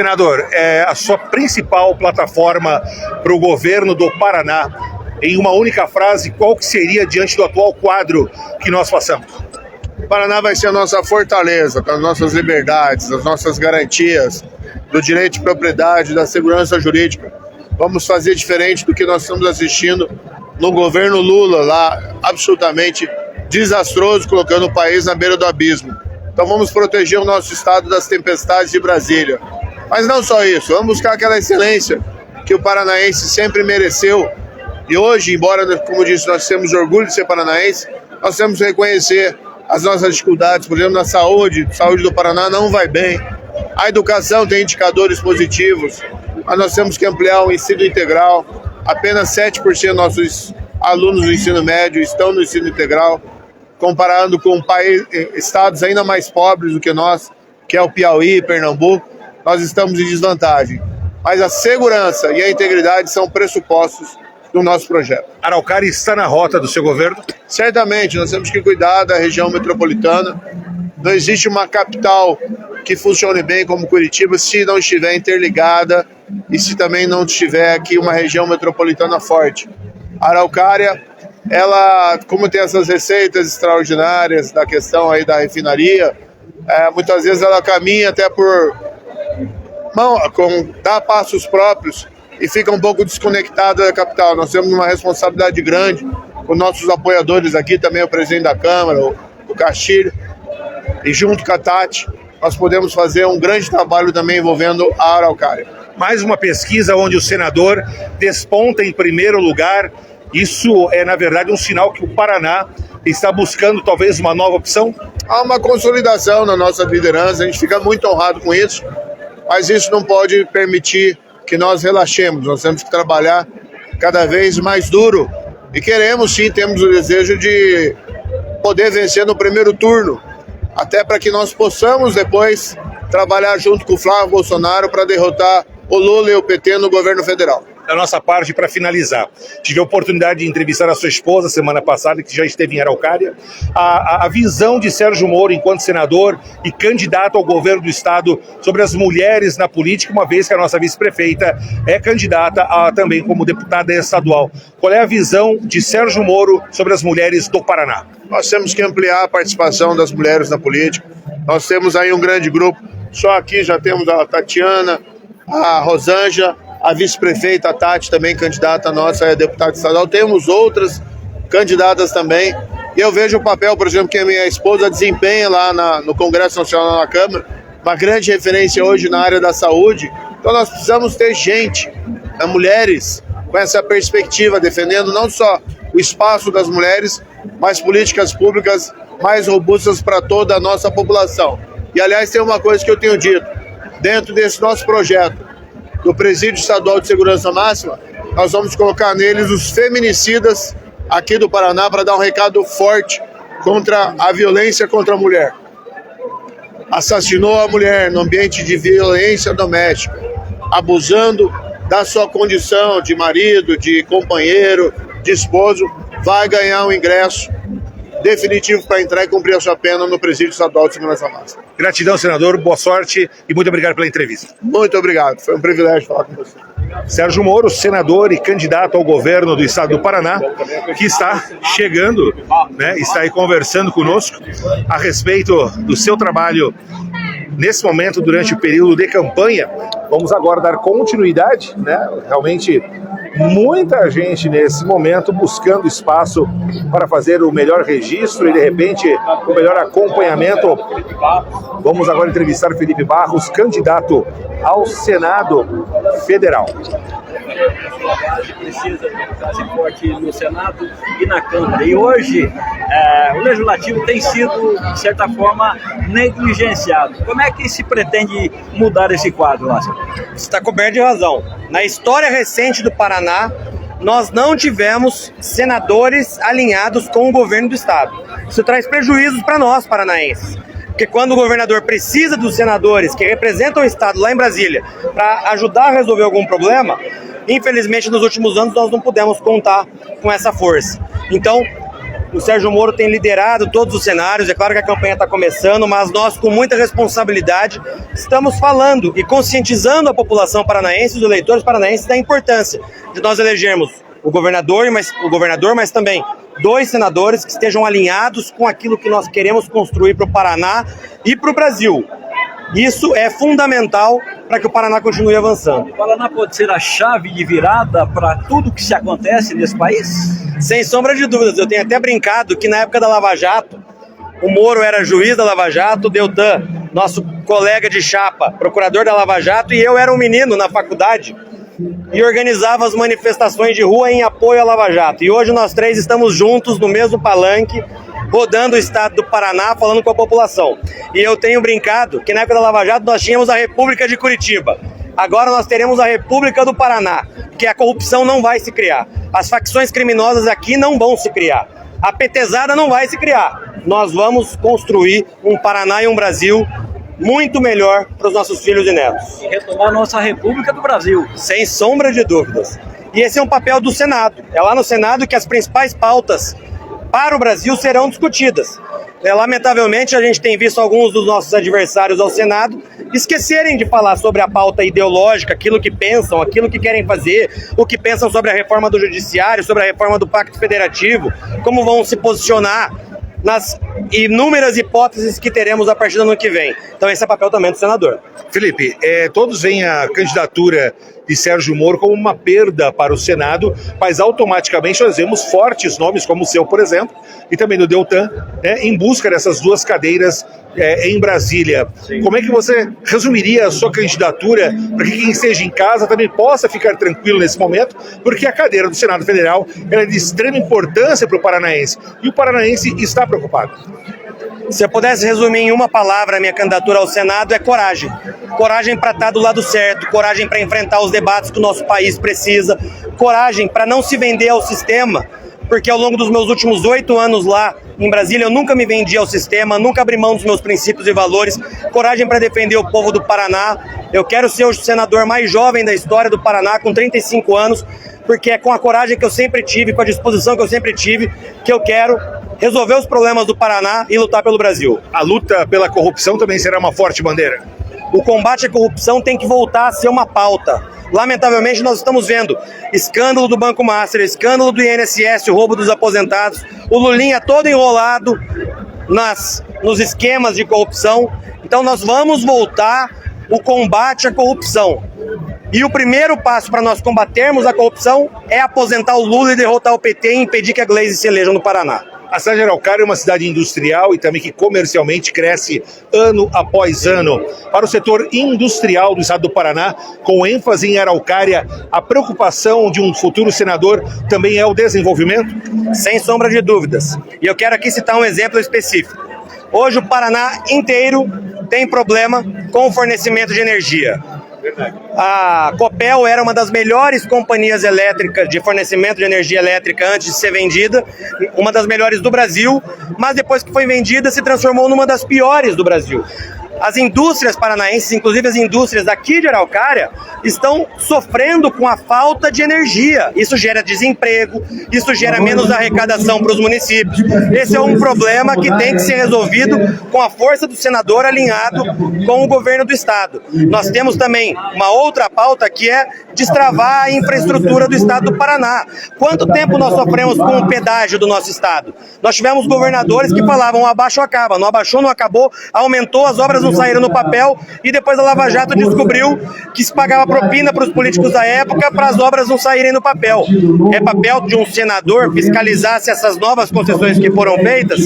Senador, a sua principal plataforma para o governo do Paraná, em uma única frase, qual que seria diante do atual quadro que nós passamos? O Paraná vai ser a nossa fortaleza, com as nossas liberdades, as nossas garantias, do direito de propriedade, da segurança jurídica. Vamos fazer diferente do que nós estamos assistindo no governo Lula, lá absolutamente desastroso, colocando o país na beira do abismo. Então vamos proteger o nosso estado das tempestades de Brasília. Mas não só isso, vamos buscar aquela excelência que o paranaense sempre mereceu. E hoje, embora, como disse, nós temos orgulho de ser paranaense, nós temos que reconhecer as nossas dificuldades. Por exemplo, na saúde do Paraná não vai bem. A educação tem indicadores positivos, mas nós temos que ampliar o ensino integral. Apenas 7% dos nossos alunos do ensino médio estão no ensino integral, comparando com estados ainda mais pobres do que nós, que é o Piauí e Pernambuco. Nós estamos em desvantagem. Mas a segurança e a integridade são pressupostos do nosso projeto. Araucária está na rota do seu governo? Certamente, nós temos que cuidar da região metropolitana. Não existe uma capital que funcione bem como Curitiba se não estiver interligada e se também não tiver aqui uma região metropolitana forte. A Araucária, ela, como tem essas receitas extraordinárias da questão aí da refinaria, muitas vezes ela caminha até dá passos próprios e fica um pouco desconectada da capital. Nós temos uma responsabilidade grande com nossos apoiadores aqui, também o presidente da Câmara, o Castilho, e junto com a Tati, nós podemos fazer um grande trabalho também envolvendo a Araucária. Mais uma pesquisa onde o senador desponta em primeiro lugar. Isso é, na verdade, um sinal que o Paraná está buscando talvez uma nova opção? Há uma consolidação na nossa liderança, a gente fica muito honrado com isso, mas isso não pode permitir que nós relaxemos. Nós temos que trabalhar cada vez mais duro e queremos sim, temos o desejo de poder vencer no primeiro turno, até para que nós possamos depois trabalhar junto com o Flávio Bolsonaro para derrotar o Lula e o PT no governo federal. Da nossa parte, para finalizar, tive a oportunidade de entrevistar a sua esposa semana passada, que já esteve em Araucária. A visão de Sérgio Moro enquanto senador e candidato ao governo do estado sobre as mulheres na política, uma vez que a nossa vice-prefeita é candidata também como deputada estadual. Qual é a visão de Sérgio Moro sobre as mulheres do Paraná? Nós temos que ampliar a participação das mulheres na política. Nós temos aí um grande grupo. Só aqui já temos a Tatiana, a Rosângela, a vice-prefeita, a Tati, também candidata nossa, é deputada estadual. Temos outras candidatas também. E eu vejo o papel, por exemplo, que a minha esposa desempenha lá no Congresso Nacional, na Câmara, uma grande referência hoje na área da saúde. Então nós precisamos ter gente, mulheres, com essa perspectiva, defendendo não só o espaço das mulheres, mas políticas públicas mais robustas para toda a nossa população. E, aliás, tem uma coisa que eu tenho dito, dentro desse nosso projeto, do Presídio Estadual de Segurança Máxima, nós vamos colocar neles os feminicidas aqui do Paraná para dar um recado forte contra a violência contra a mulher. Assassinou a mulher no ambiente de violência doméstica, abusando da sua condição de marido, de companheiro, de esposo, vai ganhar um ingresso definitivo para entrar e cumprir a sua pena no Presídio Estadual de Segurança Máxima. Gratidão, senador, boa sorte e muito obrigado pela entrevista. Muito obrigado, foi um privilégio falar com você. Sérgio Moro, senador e candidato ao governo do estado do Paraná, que está chegando, está aí conversando conosco a respeito do seu trabalho nesse momento, durante o período de campanha. Vamos agora dar continuidade, realmente muita gente nesse momento buscando espaço para fazer o melhor registro e, de repente, o melhor acompanhamento. Vamos agora entrevistar Felipe Barros, candidato ao Senado Federal. Precisa de forte no Senado e na Câmara. E hoje o Legislativo tem sido, de certa forma, negligenciado. Como é que se pretende mudar esse quadro lá, senhor? Você está coberto de razão. Na história recente do Paraná, nós não tivemos senadores alinhados com o governo do estado. Isso traz prejuízos para nós, paranaenses. Porque quando o governador precisa dos senadores que representam o estado lá em Brasília para ajudar a resolver algum problema, infelizmente nos últimos anos nós não pudemos contar com essa força. Então, O Sérgio Moro tem liderado todos os cenários. É claro que a campanha está começando, mas nós, com muita responsabilidade, estamos falando e conscientizando a população paranaense, os eleitores paranaenses, da importância de nós elegermos o governador, mas também 2 senadores que estejam alinhados com aquilo que nós queremos construir para o Paraná e para o Brasil. Isso é fundamental para que o Paraná continue avançando. O Paraná pode ser a chave de virada para tudo que se acontece nesse país? Sem sombra de dúvidas. Eu tenho até brincado que na época da Lava Jato, o Moro era juiz da Lava Jato, o Deltan, nosso colega de chapa, procurador da Lava Jato, e eu era um menino na faculdade e organizava as manifestações de rua em apoio à Lava Jato. E hoje nós 3 estamos juntos no mesmo palanque, rodando o estado do Paraná, falando com a população. E eu tenho brincado que na época da Lava Jato nós tínhamos a República de Curitiba. Agora nós teremos a República do Paraná, que a corrupção não vai se criar. As facções criminosas aqui não vão se criar. A petezada não vai se criar. Nós vamos construir um Paraná e um Brasil muito melhor para os nossos filhos e netos. E retomar a nossa República do Brasil. Sem sombra de dúvidas. E esse é um papel do Senado. É lá no Senado que as principais pautas para o Brasil serão discutidas. Lamentavelmente, a gente tem visto alguns dos nossos adversários ao Senado esquecerem de falar sobre a pauta ideológica, aquilo que pensam, aquilo que querem fazer, o que pensam sobre a reforma do Judiciário, sobre a reforma do Pacto Federativo, como vão se posicionar nas inúmeras hipóteses que teremos a partir do ano que vem. Então esse é o papel também do senador. Felipe, todos veem a candidatura de Sérgio Moro como uma perda para o Senado, mas automaticamente nós vemos fortes nomes como o seu, por exemplo, e também do Deltan, em busca dessas 2 cadeiras em Brasília. Sim. Como é que você resumiria a sua candidatura para que quem esteja em casa também possa ficar tranquilo nesse momento, porque a cadeira do Senado Federal ela é de extrema importância para o paranaense, e o paranaense está preocupado. Se eu pudesse resumir em uma palavra a minha candidatura ao Senado, é coragem. Coragem para estar do lado certo, coragem para enfrentar os debates que o nosso país precisa, coragem para não se vender ao sistema, porque ao longo dos meus últimos 8 anos lá em Brasília eu nunca me vendi ao sistema, nunca abri mão dos meus princípios e valores, coragem para defender o povo do Paraná. Eu quero ser o senador mais jovem da história do Paraná, com 35 anos, porque é com a coragem que eu sempre tive, com a disposição que eu sempre tive, que eu quero resolver os problemas do Paraná e lutar pelo Brasil. A luta pela corrupção também será uma forte bandeira. O combate à corrupção tem que voltar a ser uma pauta. Lamentavelmente nós estamos vendo escândalo do Banco Master, escândalo do INSS, o roubo dos aposentados, o Lulinha todo enrolado nos esquemas de corrupção. Então nós vamos voltar o combate à corrupção. E o primeiro passo para nós combatermos a corrupção é aposentar o Lula e derrotar o PT e impedir que a Gleisi se eleja no Paraná. A cidade de Araucária é uma cidade industrial e também que comercialmente cresce ano após ano. Para o setor industrial do estado do Paraná, com ênfase em Araucária, a preocupação de um futuro senador também é o desenvolvimento? Sem sombra de dúvidas. E eu quero aqui citar um exemplo específico. Hoje o Paraná inteiro tem problema com o fornecimento de energia. A Copel era uma das melhores companhias elétricas de fornecimento de energia elétrica antes de ser vendida, uma das melhores do Brasil, mas depois que foi vendida se transformou numa das piores do Brasil. As indústrias paranaenses, inclusive as indústrias aqui de Araucária, estão sofrendo com a falta de energia. Isso gera desemprego, isso gera menos arrecadação para os municípios. Esse é um problema que tem que ser resolvido com a força do senador alinhado com o governo do estado. Nós temos também uma outra pauta que é destravar a infraestrutura do estado do Paraná. Quanto tempo nós sofremos com o pedágio do nosso estado? Nós tivemos governadores que falavam abaixo acaba, não abaixou, não acabou, aumentou, as obras não saíram no papel, e depois a Lava Jato descobriu que se pagava propina para os políticos da época para as obras não saírem no papel. É papel de um senador fiscalizar se essas novas concessões que foram feitas,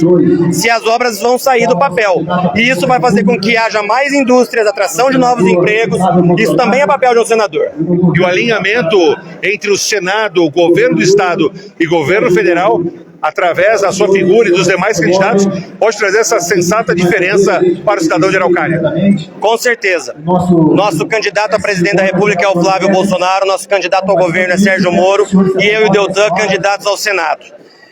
se as obras vão sair do papel. E isso vai fazer com que haja mais indústrias, atração de novos empregos. Isso também é papel de um senador. E o alinhamento entre o Senado, o governo do estado e governo federal, através da sua figura e dos demais candidatos, pode trazer essa sensata diferença para o cidadão de Araucária. Com certeza. Nosso candidato a presidente da República é o Flávio Bolsonaro, nosso candidato ao governo é Sérgio Moro, e eu e o Deltan, candidatos ao Senado.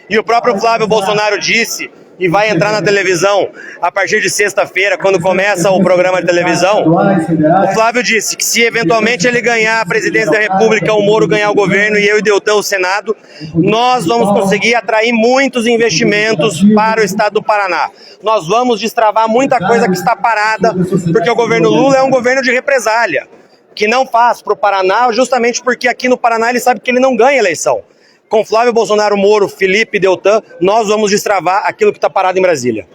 E o próprio Flávio Bolsonaro disse e vai entrar na televisão a partir de sexta-feira, quando começa o programa de televisão, o Flávio disse que se eventualmente ele ganhar a presidência da República, o Moro ganhar o governo e eu e Deltan o Senado, nós vamos conseguir atrair muitos investimentos para o estado do Paraná. Nós vamos destravar muita coisa que está parada, porque o governo Lula é um governo de represália, que não faz para o Paraná, justamente porque aqui no Paraná ele sabe que ele não ganha eleição. Com Flávio Bolsonaro, Moro, Felipe, Deltan, nós vamos destravar aquilo que está parado em Brasília.